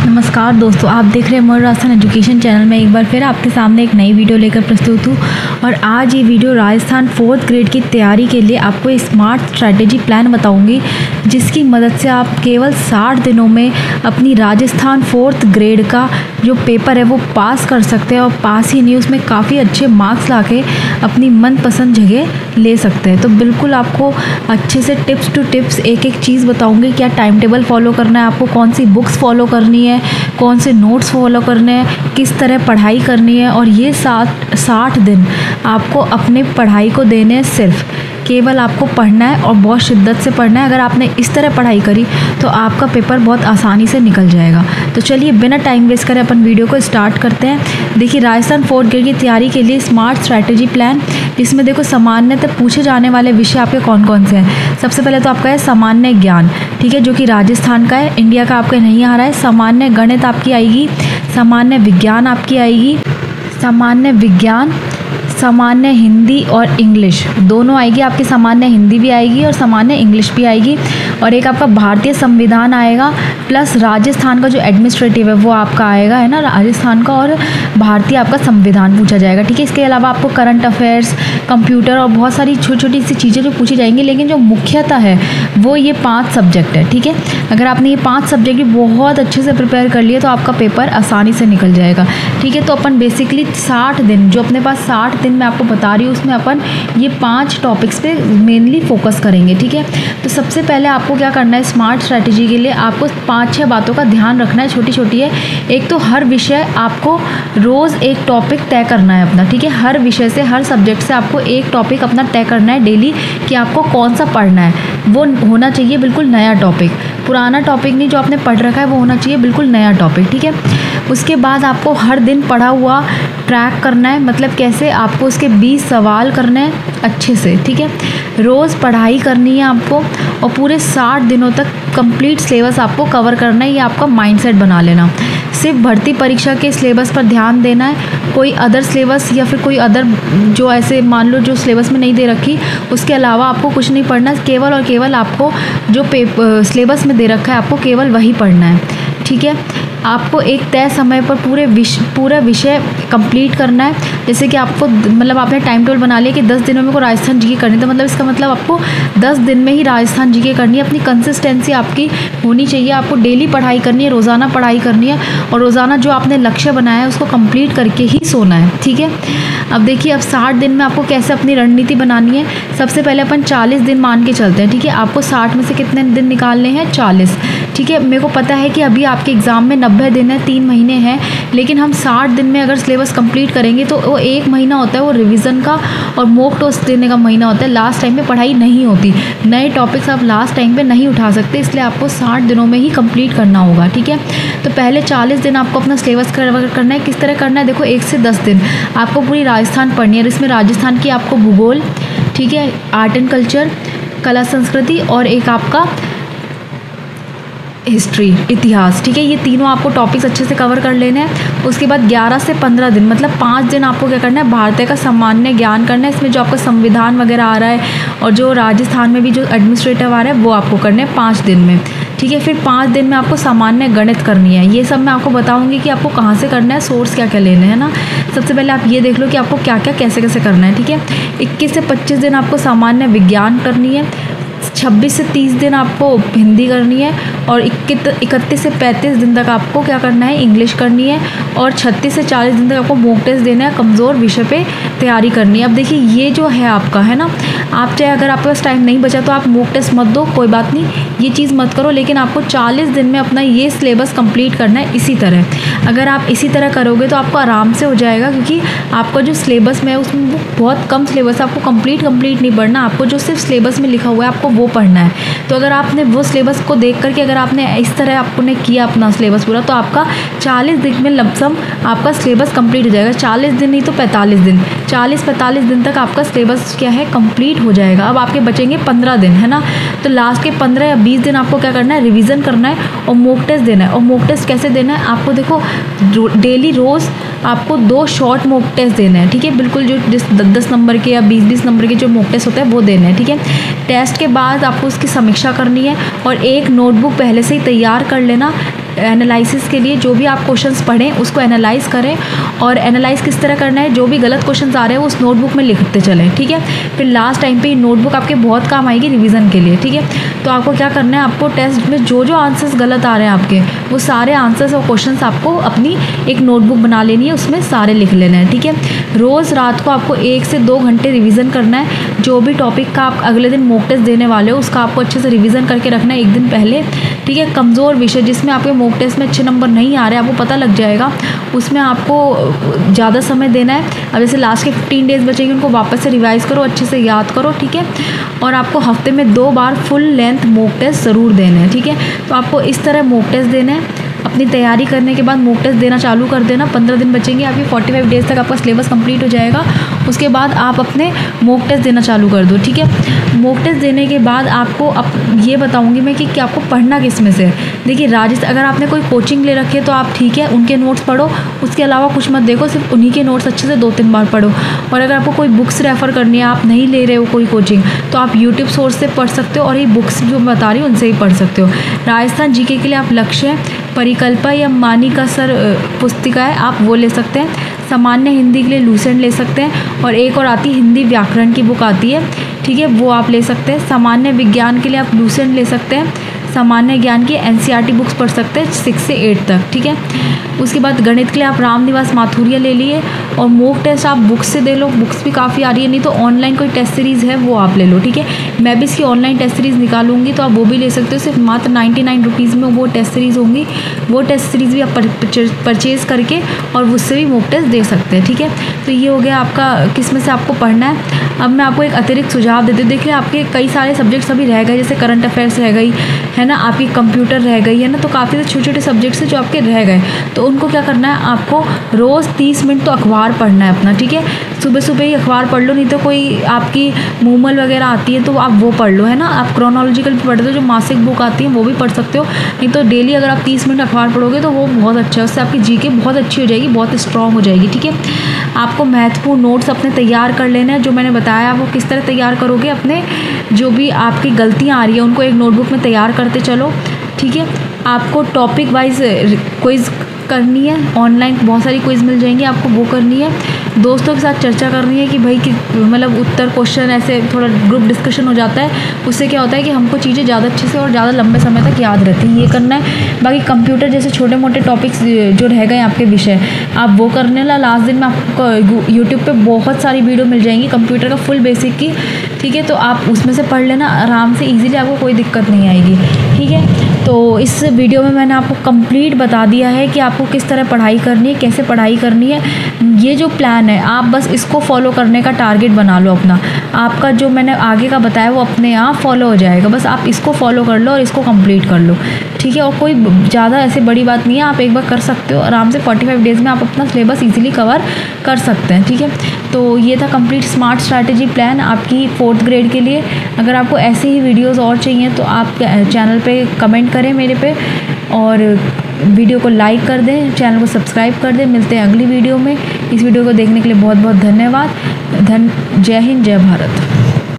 नमस्कार दोस्तों, आप देख रहे हैं मयूर राजस्थान एजुकेशन चैनल में। एक बार फिर आपके सामने एक नई वीडियो लेकर प्रस्तुत हूँ और आज ये वीडियो राजस्थान 4th ग्रेड की तैयारी के लिए आपको स्मार्ट स्ट्रैटेजी प्लान बताऊंगी, जिसकी मदद से आप केवल 60 दिनों में अपनी राजस्थान 4th ग्रेड का जो पेपर है वो पास कर सकते हैं और पास ही नहीं उसमें काफ़ी अच्छे मार्क्स लाके अपनी मनपसंद जगह ले सकते हैं। तो बिल्कुल आपको अच्छे से टिप्स टू टिप्स एक एक चीज़ बताऊंगी। क्या टाइम टेबल फॉलो करना है, आपको कौन सी बुक्स फॉलो करनी है, कौन से नोट्स फॉलो करने हैं, किस तरह पढ़ाई करनी है। और ये 60 दिन आपको अपने पढ़ाई को देने हैं। सिर्फ केवल आपको पढ़ना है और बहुत शिद्दत से पढ़ना है। अगर आपने इस तरह पढ़ाई करी तो आपका पेपर बहुत आसानी से निकल जाएगा। तो चलिए बिना टाइम वेस्ट करे अपन वीडियो को स्टार्ट करते हैं। देखिए, राजस्थान 4th ग्रेड की तैयारी के लिए स्मार्ट स्ट्रैटेजी प्लान, इसमें देखो सामान्यतः पूछे जाने वाले विषय आपके कौन कौन से हैं। सबसे पहले तो आपका है सामान्य ज्ञान, ठीक है, जो कि राजस्थान का है, इंडिया का आपका नहीं आ रहा है। सामान्य गणित आपकी आएगी, सामान्य विज्ञान आपकी आएगी, सामान्य विज्ञान, सामान्य हिंदी और इंग्लिश दोनों आएगी आपकी। सामान्य हिंदी भी आएगी और सामान्य इंग्लिश भी आएगी। और एक आपका भारतीय संविधान आएगा, प्लस राजस्थान का जो एडमिनिस्ट्रेटिव है वो आपका आएगा, है ना, राजस्थान का, और भारतीय आपका संविधान पूछा जाएगा, ठीक है। इसके अलावा आपको करंट अफेयर्स, कंप्यूटर और बहुत सारी छोटी छोटी सी चीज़ें जो पूछी जाएंगी, लेकिन जो मुख्यतः है वो ये 5 सब्जेक्ट है, ठीक है। अगर आपने ये 5 सब्जेक्ट भी बहुत अच्छे से प्रिपेयर कर लिए तो आपका पेपर आसानी से निकल जाएगा, ठीक है। तो अपन बेसिकली 60 दिन जो अपने पास 60 दिन मैं आपको बता रही हूँ उसमें अपन ये 5 टॉपिक्स पे मेनली फोकस करेंगे, ठीक है। तो सबसे पहले आपको क्या करना है, स्मार्ट स्ट्रैटेजी के लिए आपको 5-6 बातों का ध्यान रखना है, छोटी छोटी है। एक तो हर विषय आपको रोज़ एक टॉपिक तय करना है अपना, ठीक है। हर विषय से, हर सब्जेक्ट से आपको एक टॉपिक अपना तय करना है डेली कि आपको कौन सा पढ़ना है। वो होना चाहिए बिल्कुल नया टॉपिक, पुराना टॉपिक नहीं, जो आपने पढ़ रखा है वो होना चाहिए बिल्कुल नया टॉपिक, ठीक है। उसके बाद आपको हर दिन पढ़ा हुआ ट्रैक करना है, मतलब कैसे, आपको उसके 20 सवाल करने हैं अच्छे से, ठीक है। रोज़ पढ़ाई करनी है आपको और पूरे 60 दिनों तक कंप्लीट सिलेबस आपको कवर करना है। ये आपका माइंडसेट बना लेना। सिर्फ भर्ती परीक्षा के सिलेबस पर ध्यान देना है, कोई अदर सिलेबस या फिर कोई अदर जो ऐसे मान लो जो सिलेबस में नहीं दे रखी उसके अलावा आपको कुछ नहीं पढ़ना। केवल और केवल आपको जो सिलेबस में दे रखा है आपको केवल वही पढ़ना है, ठीक है। आपको एक तय समय पर पूरा विषय कंप्लीट करना है। जैसे कि आपको मतलब आपने टाइम टेबल बना लिया कि 10 दिनों में को राजस्थान जीके करनी है, तो मतलब इसका मतलब आपको 10 दिन में ही राजस्थान जीके करनी है। अपनी कंसिस्टेंसी आपकी होनी चाहिए, आपको डेली पढ़ाई करनी है, रोज़ाना पढ़ाई करनी है और रोज़ाना जो आपने लक्ष्य बनाया है उसको कंप्लीट करके ही सोना है, ठीक है। अब देखिए, अब 60 दिन में आपको कैसे अपनी रणनीति बनानी है। सबसे पहले अपन 40 दिन मान के चलते हैं, ठीक है। आपको 60 में से कितने दिन निकालने हैं, 40, ठीक है। मेरे को पता है कि अभी आपके एग्ज़ाम में 90 दिन है, 3 महीने हैं, लेकिन हम 60 दिन में अगर सिलेबस कंप्लीट करेंगे तो वो 1 महीना होता है वो रिवीजन का और मॉक टेस्ट देने का महीना होता है। लास्ट टाइम पे पढ़ाई नहीं होती, नए टॉपिक्स आप लास्ट टाइम पे नहीं उठा सकते, इसलिए आपको 60 दिनों में ही कंप्लीट करना होगा, ठीक है। तो पहले 40 दिन आपको अपना सिलेबस कवर करना है। किस तरह करना है, देखो 1 से 10 दिन आपको पूरी राजस्थान पढ़नी है। इसमें राजस्थान की आपको भूगोल, ठीक है, आर्ट एंड कल्चर, कला संस्कृति और एक आपका हिस्ट्री, इतिहास, ठीक है। ये तीनों आपको टॉपिक्स अच्छे से कवर कर लेने हैं। उसके बाद 11 से 15 दिन मतलब 5 दिन आपको क्या करना है, भारतीय का सामान्य ज्ञान करना है। इसमें जो आपका संविधान वगैरह आ रहा है और जो राजस्थान में भी जो एडमिनिस्ट्रेटिव आ रहा है वो आपको करने हैं 5 दिन में, ठीक है। फिर 5 दिन में आपको सामान्य गणित करनी है। ये सब मैं आपको बताऊंगी कि आपको कहाँ से करना है, सोर्स क्या क्या लेने हैं ना। सबसे पहले आप ये देख लो कि आपको क्या क्या कैसे कैसे करना है, ठीक है। 21 से 25 दिन आपको सामान्य विज्ञान करनी है, 26 से 30 दिन आपको हिंदी करनी है और 31 से 35 दिन तक आपको क्या करना है, इंग्लिश करनी है और 36 से 40 दिन तक आपको मॉक टेस्ट देना है, कमज़ोर विषय पे तैयारी करनी है। अब देखिए, ये जो है आपका, है ना, आप चाहे अगर आपके पास टाइम नहीं बचा तो आप मॉक टेस्ट मत दो, कोई बात नहीं, ये चीज़ मत करो, लेकिन आपको 40 दिन में अपना ये सिलेबस कंप्लीट करना है। इसी तरह अगर आप इसी तरह करोगे तो आपको आराम से हो जाएगा, क्योंकि आपका जो सिलेबस में है उसमें बहुत कम सिलेबस है। आपको कंप्लीट नहीं पढ़ना, आपको जो सिर्फ सिलेबस में लिखा हुआ है आपको वो पढ़ना है। तो अगर आपने वो सिलेबस को देख करके अगर आपने इस तरह आपने किया अपना सिलेबस पूरा, तो आपका 40 दिन में लमसम आपका सिलेबस कंप्लीट हो जाएगा। 40 दिन नहीं तो 45 दिन, 40-45 दिन तक आपका सिलेबस क्या है, कंप्लीट हो जाएगा। अब आपके बचेंगे 15 दिन, है ना। तो लास्ट के 15 या 20 दिन आपको क्या करना है, रिवीजन करना है और मॉक टेस्ट देना है। और मॉक टेस्ट कैसे देना है आपको, देखो डेली रोज़ आपको 2 शॉर्ट मॉक टेस्ट देने हैं, ठीक है। बिल्कुल जो 10-10 नंबर के या 20-20 नंबर के जो मॉक टेस्ट होते हैं वो देने हैं, ठीक है। टेस्ट के बाद आपको उसकी समीक्षा करनी है और एक नोटबुक पहले से ही तैयार कर लेना। एनालिसिस के लिए जो भी आप क्वेश्चंस पढ़ें उसको एनालाइज करें, और एनालाइज किस तरह करना है, जो भी गलत क्वेश्चंस आ रहे हैं उस नोटबुक में लिखते चलें, ठीक है। फिर लास्ट टाइम पे ये नोटबुक आपके बहुत काम आएगी रिवीजन के लिए, ठीक है। तो आपको क्या करना है, आपको टेस्ट में जो आंसर्स गलत आ रहे हैं आपके, वो सारे आंसर्स और क्वेश्चंस आपको अपनी एक नोटबुक बना लेनी है, उसमें सारे लिख लेना है, ठीक है। रोज़ रात को आपको 1 से 2 घंटे रिवीजन करना है। जो भी टॉपिक का आप अगले दिन मॉक टेस्ट देने वाले हो उसका आपको अच्छे से रिवीजन करके रखना है एक दिन पहले, ठीक है। कमज़ोर विषय जिसमें आपके मॉक टेस्ट में अच्छे नंबर नहीं आ रहे, आपको पता लग जाएगा, उसमें आपको ज़्यादा समय देना है। अब जैसे लास्ट के 15 डेज़ बचेंगे, उनको वापस से रिवाइज़ करो, अच्छे से याद करो, ठीक है। और आपको हफ्ते में 2 बार फुल लेंथ मॉक टेस्ट ज़रूर देने हैं, ठीक है। तो आपको इस तरह मॉक टेस्ट देना है। अपनी तैयारी करने के बाद मॉक टेस्ट देना चालू कर देना। 15 दिन बचेंगे, आपकी 45 डेज़ तक आपका सिलेबस कंप्लीट हो जाएगा। उसके बाद आप अपने मॉक टेस्ट देना चालू कर दो, ठीक है। मॉक टेस्ट देने के बाद आपको अब ये बताऊंगी मैं कि आपको पढ़ना किस में से है। देखिए अगर आपने कोई कोचिंग ले रखी है तो आप ठीक है उनके नोट्स पढ़ो, उसके अलावा कुछ मत देखो, सिर्फ उन्हीं के नोट्स अच्छे से 2-3 बार पढ़ो। और अगर आपको कोई बुक्स रेफ़र करनी है, आप नहीं ले रहे हो कोई कोचिंग, तो आप यूट्यूब सोर्स से पढ़ सकते हो, और ये बुक्स जो मैं बता रही हूँ उनसे ही पढ़ सकते हो। राजस्थान जीके के लिए आप लक्ष्य परिकल्पा या मानिका सर पुस्तिका है, आप वो ले सकते हैं। सामान्य हिंदी के लिए लूसेंट ले सकते हैं, और एक और आती है हिंदी व्याकरण की बुक आती है, ठीक है, वो आप ले सकते हैं। सामान्य विज्ञान के लिए आप लूसेंट ले सकते हैं। सामान्य ज्ञान की एनसीईआरटी बुक्स पढ़ सकते हैं 6 से 8 तक, ठीक है। उसके बाद गणित के लिए आप रामनिवास माथुरिया ले लिए, और मॉक टेस्ट आप बुक्स से दे लो, बुक्स भी काफ़ी आ रही है, नहीं तो ऑनलाइन कोई टेस्ट सीरीज़ है वो आप ले लो, ठीक है। मैं भी इसकी ऑनलाइन टेस्ट सीरीज़ निकालूंगी, तो आप वो भी ले सकते हो, सिर्फ मात्र 99 रुपीज़ में वो टेस्ट सीरीज़ होंगी। वो टेस्ट सीरीज़ भी आप परचेज़ करके और उससे भी मॉक टेस्ट दे सकते हैं, ठीक है। तो ये हो गया आपका किस में से आपको पढ़ना है। अब मैं आपको एक अतिरिक्त सुझाव देती हूँ। देखिए आपके कई सारे सब्जेक्ट्स अभी रह गए, जैसे करंट अफेयर्स रह गई है ना, आपकी कंप्यूटर रह गई है ना, तो काफ़ी छोटे छोटे सब्जेक्ट्स हैं जो आपके रह गए। तो उनको क्या करना है, आपको रोज़ 30 मिनट तो अखबार पढ़ना है अपना, ठीक है। सुबह सुबह ही अखबार पढ़ लो, नहीं तो कोई आपकी मूमल वगैरह आती है तो आप वो पढ़ लो, है ना। आप क्रोनोलॉजिकल भी पढ़ते हो, जो मासिक बुक आती है वो भी पढ़ सकते हो। नहीं तो डेली अगर आप 30 मिनट अखबार पढ़ोगे तो वो बहुत अच्छा है, उससे आपकी जीके बहुत अच्छी हो जाएगी, बहुत स्ट्रॉन्ग हो जाएगी, ठीक है। आपको महत्वपूर्ण नोट्स अपने तैयार कर लेना है, जो मैंने बताया वो किस तरह तैयार करोगे। अपने जो भी आपकी गलतियाँ आ रही है उनको एक नोटबुक में तैयार करते चलो, ठीक है। आपको टॉपिक वाइज क्विज़ करनी है, ऑनलाइन बहुत सारी क्विज़ मिल जाएंगी, आपको वो करनी है। दोस्तों के साथ चर्चा करनी है कि भाई कि मतलब उत्तर क्वेश्चन ऐसे थोड़ा ग्रुप डिस्कशन हो जाता है, उससे क्या होता है कि हमको चीज़ें ज़्यादा अच्छे से और ज़्यादा लंबे समय तक याद रहती हैं, ये करना है। बाकी कंप्यूटर जैसे छोटे मोटे टॉपिक्स जो रह गए आपके विषय, आप वो करने ला। लास्ट दिन में आपको यूट्यूब पे बहुत सारी वीडियो मिल जाएंगी कंप्यूटर का फुल बेसिक की, ठीक है। तो आप उसमें से पढ़ लेना आराम से, ईजिली, आपको कोई दिक्कत नहीं आएगी, ठीक है। तो इस वीडियो में मैंने आपको कंप्लीट बता दिया है कि आपको किस तरह पढ़ाई करनी है, कैसे पढ़ाई करनी है। ये जो प्लान है आप बस इसको फॉलो करने का टारगेट बना लो अपना। आपका जो मैंने आगे का बताया वो अपने आप फॉलो हो जाएगा, बस आप इसको फॉलो कर लो और इसको कंप्लीट कर लो, ठीक है। और कोई ज़्यादा ऐसे बड़ी बात नहीं है, आप एक बार कर सकते हो आराम से। 45 डेज़ में आप अपना सिलेबस ईजिली कवर कर सकते हैं, ठीक है। तो ये था कंप्लीट स्मार्ट स्ट्रैटेजी प्लान आपकी 4th ग्रेड के लिए। अगर आपको ऐसे ही वीडियोज़ और चाहिए तो आप चैनल पर कमेंट करें मेरे पे, और वीडियो को लाइक कर दें, चैनल को सब्सक्राइब कर दें। मिलते हैं अगली वीडियो में। इस वीडियो को देखने के लिए बहुत बहुत धन्यवाद। जय हिंद, जय भारत।